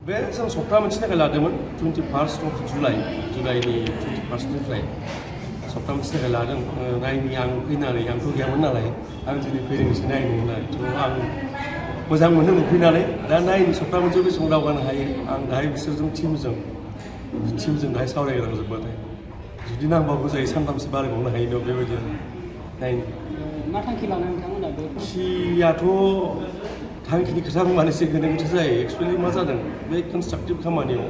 बे जों सप्ता मोनसे थाखाय लादोंमोन 21st of जुलाइनि 21stनिफ्राय सप्ता मोनसे थाखाय लादों नायनि आं फैनानै आंथ' गैयामोन नालाय आं दिनै फैदोंसो नायनो होननानै थ' आं मोजां मोनो नुफैनानै दा नायनि सप्ता मोनसे बेसेबां दावगानो हायो आं दाहाय बिसोरजों टिमजों दाहाय सावरायग्रां जोब्बाथाय जुदि नांबावगौ जायो सानथामसो बारायबावनो हायो न' बेबायदि नायनो मा थांखि लानाय नोंथांमोना बे थांखियाथ' थांखिनि खोथा बुंबानो एसे गोनो गोथो जायो एक्सुवेलि मा जादों बे कनस्ट्राक्टिभ खामानियाव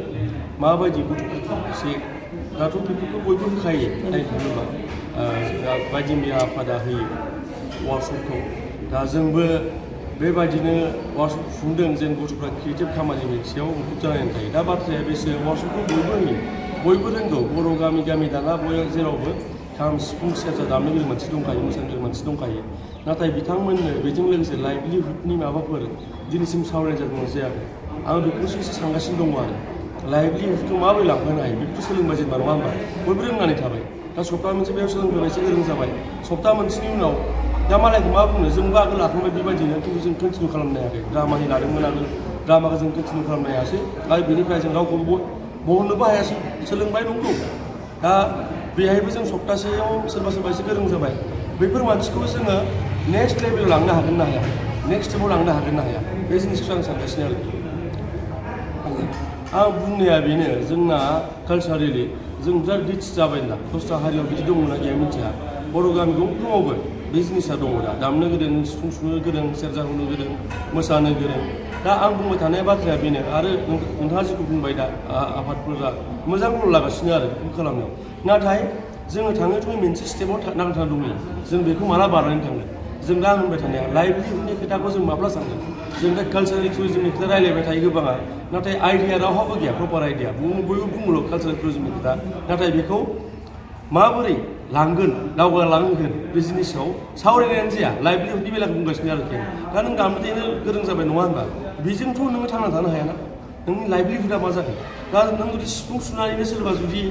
माबायदि गथ'फोरखौ एसे दाथ' बेफोरखौ बयबो होखायो नायनो थाङोबा बायदि मैया आफादा होयो वार्कशपखौ दा जोंबो बेबायदिनो वार्कशप खुंदों जेन गथ'फ्रा क्रिएटिभ खामानि मोनसेयाव मुखुब जानानै थायो दा बाथ्राया बेसो वार्कशपखौ बयबो होयो बयबो रोंगौ बर' गामि दाना बयबो जेरावबो खाम सिफुं सेरजा दामनो गोरों मानसि दंखायो मोसानो गोरों मानसि दंखायो नाथाय बिथांमोननो बेजों लोगोसे लाइभलिहुडनि माबाफोर दिनैसिम सावरायनाय जादोंना जायाखै आं बेखौसो एसे सानगासिनो दङ आरो लाइभलिहुडखौ माबोरै लांफानो हायो बेखौ सोलोंबाय जेनेबा नङा होमबा बयबो रोंनानै थाबाय दा सप्ता मोनसे बेयाव सोलोंबाय एसे गोरों जाबाय सप्ता मोनसेनि उनाव दा मालायखौ मा बुंनो जोंबो आगोल लाखांबाय बेबायदिनो खिन्थु जों कन्टिनिउ खालामनो हायाखै ड्रामानि लादोंमोन आगोल ड्रामाखौ जों कन्टिनिउ खालामनो हायासै आरो बेनिफ्राय जों रावखौबो बहननोबो हायासै सोलोंबाय नंगौ दा बेहायबो जों सप्तासेयाव सोरबा एसे गोरों जाबाय बैफोर मानसिखौ जोङो नेक्स्ट लेभेलाव लांनो हागोन ना हाया नेक्स्ट स्टेपाव लांनो हागोन ना हाया बे जिनिसखौ आं सानगासिनो आरोखि आं बुंनाया बेनो जोंना कालसारेलि जों बिराद रिच जाबाय ना दस्रा हारियाव बिदि दङ ना गैया मिथिया बर' गामि गंफ्रोमावबो बे जिनिसा दङ दा दामनो गोरों सिफुं सुनो गोरों सेरजा हुनो गोरों मोसानो गोरों दा आं बुंबाय थानाय बाथ्राया बेनो आरो नोंथाङा जेखौ बुंबाय दा आफादफोरा मोजां रल लागासिनो आरो बेखौ खालामनायाव नाथाय जोङो थाङो थुङै मोनसे स्टेपाव नांथाना दङ जों बेखौ माला बारनानै थांगोन जों दा होनबाय थानाया लाइभलिहुडनि खोथाखौ जों माब्ला सानगोन जों दा कालसारेल टुरिजमनि खोथा रायलायबाय थायो गोबाङा नाथाय आइडिया रावहाबो गैया प्रपार आइडिया बयबो बुङोल' कालसारेल टुरिजमनि खोथा नाथाय बेखौ माबोरै लांगोन दावगालांहोगोन बे जिनिसाव सावरायनायानो जाया लाइभलिहुडनि बेलाखौ बुंगासिनो आरोखि दा नों दामनो देनो गोरों जाबाय नङा होनबा बेजोंथ' नोङो थांना थानो हायाना नोंनि लाइभलिहुडा मा जागोन दा नों जुदि सिफुं सुनानैनो सोरबा जुदि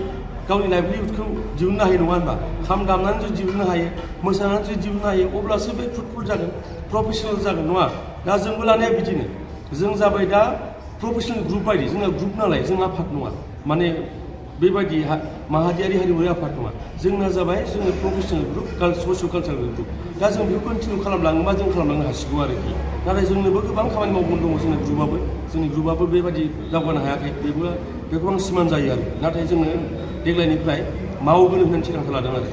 गावनि लाइभलिहुडखौ दिहुननो हायो नङा होनबा खाम दामनानै जुदि दिहुननो हायो मोसानानै जुदि दिहुननो हायो अब्लासो बे फ्रुटफुल जागोन प्रफेसनेल जागोन नङा दा जोंबो लानाया बिदिनो जों जाबाय दा प्रफेसनेल ग्रुप बायदि जोंना ग्रुप नालाय जों आफाद नङा माने बेबायदि माहारियारि हारिमुवारि आफाद नङा जोंना जाबाय जोङो प्रफेसनेल ग्रुप ससिय' कालसारेल ग्रुप दा जों बेखौ कन्टिनिउ खालामलाङोबा जों खालामलांनो हासिगौ आरोखि नाथाय जोंनोबो गोबां खामानि मावनो दङ जोंनि ग्रुपआबो बेबायदि दावगानो हायाखै बेखौ आं सिमान जायो आरो नाथाय जोङो देग्लायनिफ्राय मावगोन होननानै थिरांथा लादों आरो